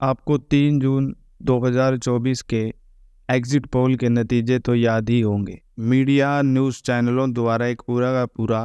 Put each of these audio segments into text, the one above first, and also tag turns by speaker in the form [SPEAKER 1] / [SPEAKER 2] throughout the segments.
[SPEAKER 1] आपको 3 जून 2024 के exit poll के नतीजे तो याद ही होंगे। मीडिया न्यूज़ चैनलों द्वारा एक पूरा का पूरा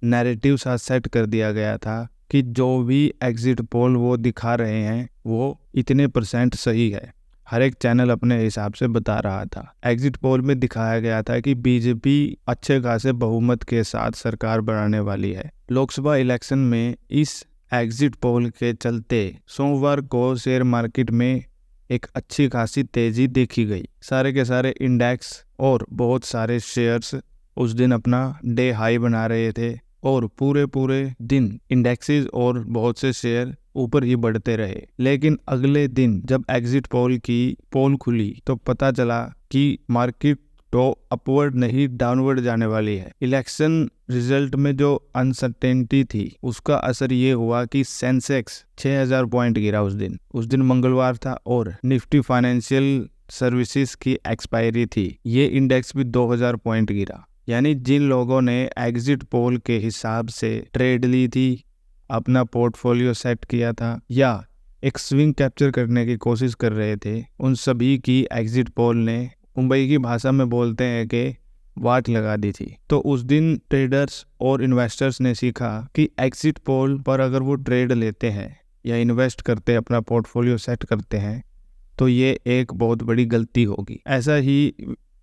[SPEAKER 1] नैरेटिव सा सेट कर दिया गया था कि जो भी एग्जिट पोल वो दिखा रहे हैं वो इतने % सही है। हर एक चैनल अपने हिसाब से बता रहा था। एग्जिट पोल में दिखाया गया था कि बीजेपी अच्छे खासे बहुमत के साथ सरकार बनाने वाली है। लोकसभा इलेक्शन में इस एग्जिट पोल के चलते सोमवार को शेयर मार्केट में एक अच्छी खासी तेजी देखी गई। सारे के सारे इंडेक्स और बहुत सारे शेयर्स उस दिन अपना डे हाई बना रहे थे और पूरे दिन इंडेक्सेस और बहुत से शेयर ऊपर ही बढ़ते रहे। लेकिन अगले दिन जब एग्जिट पोल की पोल खुली तो पता चला कि मार्केट तो अपवर्ड नहीं डाउनवर्ड जाने वाली है। इलेक्शन रिजल्ट में जो अनसर्टेनिटी थी उसका असर ये हुआ कि सेंसेक्स 6000 पॉइंट गिरा उस दिन मंगलवार था और निफ्टी फाइनेंशियल सर्विसेज की एक्सपायरी थी। ये इंडेक्स भी 2000 पॉइंट गिरा। यानी जिन लोगों ने एग्जिट पोल के हिसाब से ट्रेड ली थी, अपना पोर्टफोलियो सेट किया था या एक स्विंग कैप्चर करने की कोशिश कर रहे थे, उन सभी की एग्जिट पोल ने मुंबई की भाषा में बोलते हैं कि वाट लगा दी थी। तो उस दिन ट्रेडर्स और इन्वेस्टर्स ने सीखा कि एग्जिट पोल पर अगर वो ट्रेड लेते हैं या इन्वेस्ट करते हैं, अपना पोर्टफोलियो सेट करते हैं, तो ये एक बहुत बड़ी गलती होगी। ऐसा ही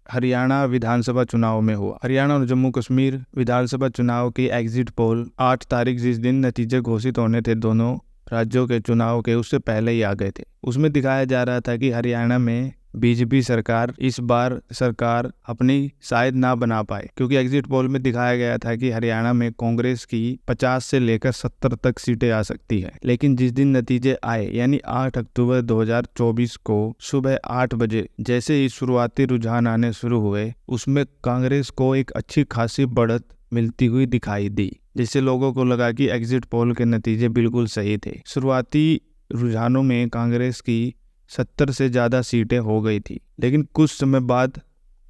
[SPEAKER 1] हरियाणा विधानसभा चुनाव में हुआ। हरियाणा और जम्मू कश्मीर विधानसभा चुनाव की एग्जिट पोल 8 तारीख जिस दिन नतीजे घोषित होने थे दोनों राज्यों के चुनाव के, उससे पहले ही आ गए थे। उसमें दिखाया जा रहा था कि हरियाणा में बीजेपी सरकार इस बार सरकार अपनी शायद ना बना पाए, क्योंकि एग्जिट पोल में दिखाया गया था कि हरियाणा में कांग्रेस की 50 से लेकर 70 तक सीटें आ सकती है। लेकिन जिस दिन नतीजे आए यानी 8 अक्टूबर 2024 को सुबह 8 बजे जैसे ही शुरुआती रुझान आने शुरू हुए, उसमें कांग्रेस को एक अच्छी खासी बढ़त मिलती हुई दिखाई दी, जिससे लोगों को लगा कि एग्जिट पोल के नतीजे बिल्कुल सही थे। शुरुआती रुझानों में कांग्रेस की 70 से ज़्यादा सीटें हो गई थी। लेकिन कुछ समय बाद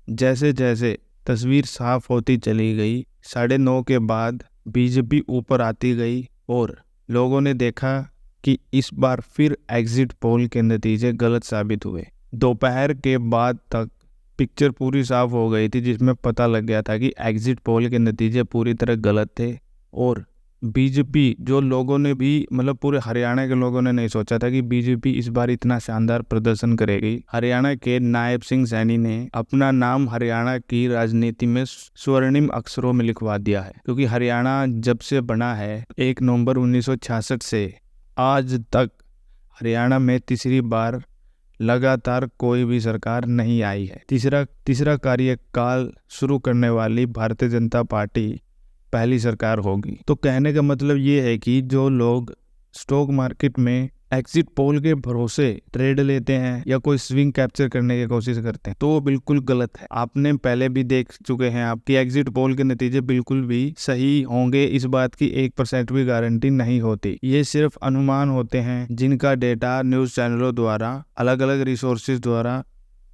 [SPEAKER 1] जैसे जैसे तस्वीर साफ होती चली गई, 9:30 के बाद बीजेपी ऊपर आती गई और लोगों ने देखा कि इस बार फिर एग्जिट पोल के नतीजे गलत साबित हुए। दोपहर के बाद तक पिक्चर पूरी साफ हो गई थी, जिसमें पता लग गया था कि एग्जिट पोल के नतीजे पूरी तरह गलत थे और बीजेपी, जो लोगों ने भी मतलब पूरे हरियाणा के लोगों ने नहीं सोचा था कि बीजेपी इस बार इतना शानदार प्रदर्शन करेगी। हरियाणा के नायब सिंह सैनी ने अपना नाम हरियाणा की राजनीति में स्वर्णिम अक्षरों में लिखवा दिया है, क्योंकि हरियाणा जब से बना है 1 नवंबर 1966 से आज तक हरियाणा में तीसरी बार लगातार कोई भी सरकार नहीं आई है। तीसरा कार्यकाल शुरू करने वाली भारतीय जनता पार्टी पहली सरकार होगी। तो कहने का मतलब ये है कि जो लोग स्टॉक मार्केट में एग्जिट पोल के भरोसे ट्रेड लेते हैं या कोई स्विंग कैप्चर करने की कोशिश करते हैं, तो वो बिल्कुल गलत है। आपने पहले भी देख चुके हैं आपकी एग्जिट पोल के नतीजे बिल्कुल भी सही होंगे, इस बात की 1% भी गारंटी नहीं होती। ये सिर्फ अनुमान होते हैं जिनका डेटा न्यूज़ चैनलों द्वारा अलग अलग रिसोर्सेज द्वारा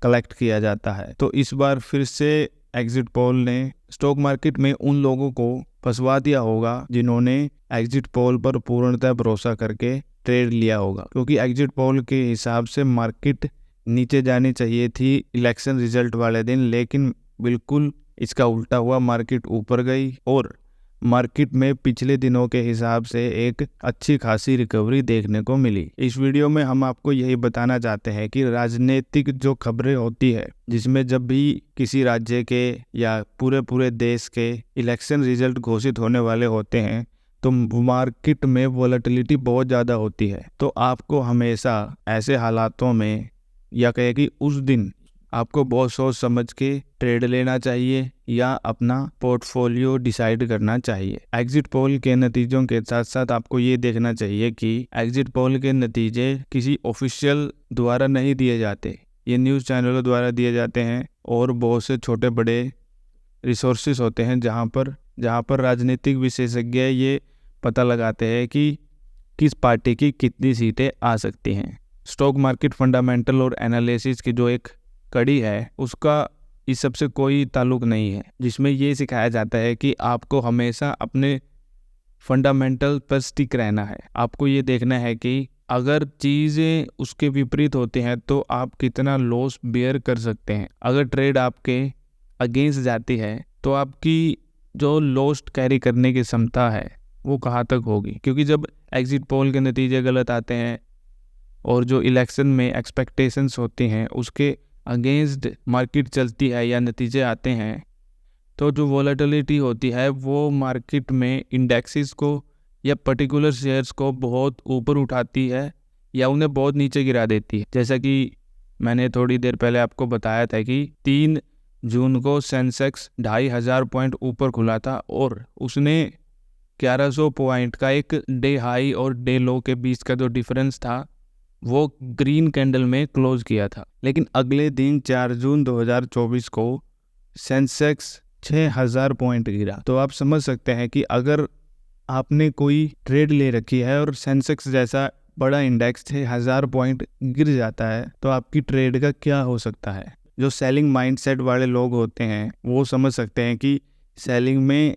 [SPEAKER 1] कलेक्ट किया जाता है। तो इस बार फिर से एग्जिट पोल ने स्टॉक मार्केट में उन लोगों को फंसवा दिया होगा जिन्होंने एग्जिट पोल पर पूर्णतः भरोसा करके ट्रेड लिया होगा, क्योंकि एग्जिट पोल के हिसाब से मार्केट नीचे जानी चाहिए थी इलेक्शन रिजल्ट वाले दिन, लेकिन बिल्कुल इसका उल्टा हुआ। मार्केट ऊपर गई और मार्केट में पिछले दिनों के हिसाब से एक अच्छी खासी रिकवरी देखने को मिली। इस वीडियो में हम आपको यही बताना चाहते हैं कि राजनीतिक जो खबरें होती है, जिसमें जब भी किसी राज्य के या पूरे देश के इलेक्शन रिजल्ट घोषित होने वाले होते हैं, तो मार्केट में वोलेटिलिटी बहुत ज़्यादा होती है। तो आपको हमेशा ऐसे हालातों में या कहे कि उस दिन आपको बहुत सोच समझ के ट्रेड लेना चाहिए या अपना पोर्टफोलियो डिसाइड करना चाहिए। एग्जिट पोल के नतीजों के साथ साथ आपको ये देखना चाहिए कि एग्जिट पोल के नतीजे किसी ऑफिशियल द्वारा नहीं दिए जाते, ये न्यूज़ चैनलों द्वारा दिए जाते हैं और बहुत से छोटे बड़े रिसोर्सेज होते हैं जहाँ पर राजनीतिक विशेषज्ञ ये पता लगाते हैं कि किस पार्टी की कितनी सीटें आ सकती हैं। स्टॉक मार्केट फंडामेंटल और एनालिसिस की जो एक कड़ी है उसका इस सबसे कोई ताल्लुक नहीं है, जिसमें ये सिखाया जाता है कि आपको हमेशा अपने फंडामेंटल पर स्टिक रहना है। आपको ये देखना है कि अगर चीज़ें उसके विपरीत होती हैं तो आप कितना लॉस बेयर कर सकते हैं। अगर ट्रेड आपके अगेंस्ट जाती है तो आपकी जो लॉस कैरी करने की क्षमता है वो कहाँ तक होगी, क्योंकि जब एग्जिट पोल के नतीजे गलत आते हैं और जो इलेक्शन में एक्सपेक्टेशंस होती हैं उसके अगेंस्ट मार्केट चलती है या नतीजे आते हैं, तो जो वॉलेटिलिटी होती है वो मार्केट में इंडेक्सेस को या पर्टिकुलर शेयर्स को बहुत ऊपर उठाती है या उन्हें बहुत नीचे गिरा देती है। जैसा कि मैंने थोड़ी देर पहले आपको बताया था कि 3 जून को सेंसेक्स 2500 पॉइंट ऊपर खुला था और उसने 1100 पॉइंट का एक डे हाई और डे लो के बीच का जो डिफरेंस था वो ग्रीन कैंडल में क्लोज किया था। लेकिन अगले दिन 4 जून 2024 को सेंसेक्स 6000 पॉइंट गिरा। तो आप समझ सकते हैं कि अगर आपने कोई ट्रेड ले रखी है और सेंसेक्स जैसा बड़ा इंडेक्स 6000 पॉइंट गिर जाता है तो आपकी ट्रेड का क्या हो सकता है। जो सेलिंग माइंडसेट वाले लोग होते हैं वो समझ सकते हैं कि सेलिंग में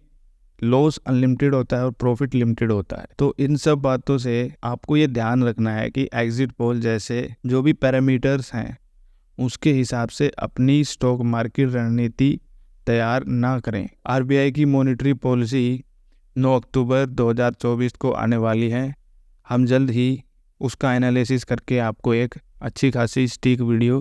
[SPEAKER 1] लॉस अनलिमिटेड होता है और प्रॉफिट लिमिटेड होता है। तो इन सब बातों से आपको ये ध्यान रखना है कि एग्जिट पोल जैसे जो भी पैरामीटर्स हैं उसके हिसाब से अपनी स्टॉक मार्केट रणनीति तैयार ना करें। आरबीआई की मॉनेटरी पॉलिसी 9 अक्टूबर 2024 को आने वाली है। हम जल्द ही उसका एनालिसिस करके आपको एक अच्छी खासी स्टिक वीडियो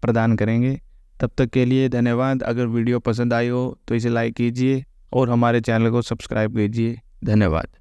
[SPEAKER 1] प्रदान करेंगे। तब तक के लिए धन्यवाद। अगर वीडियो पसंद आई हो तो इसे लाइक कीजिए और हमारे चैनल को सब्सक्राइब कीजिए। धन्यवाद।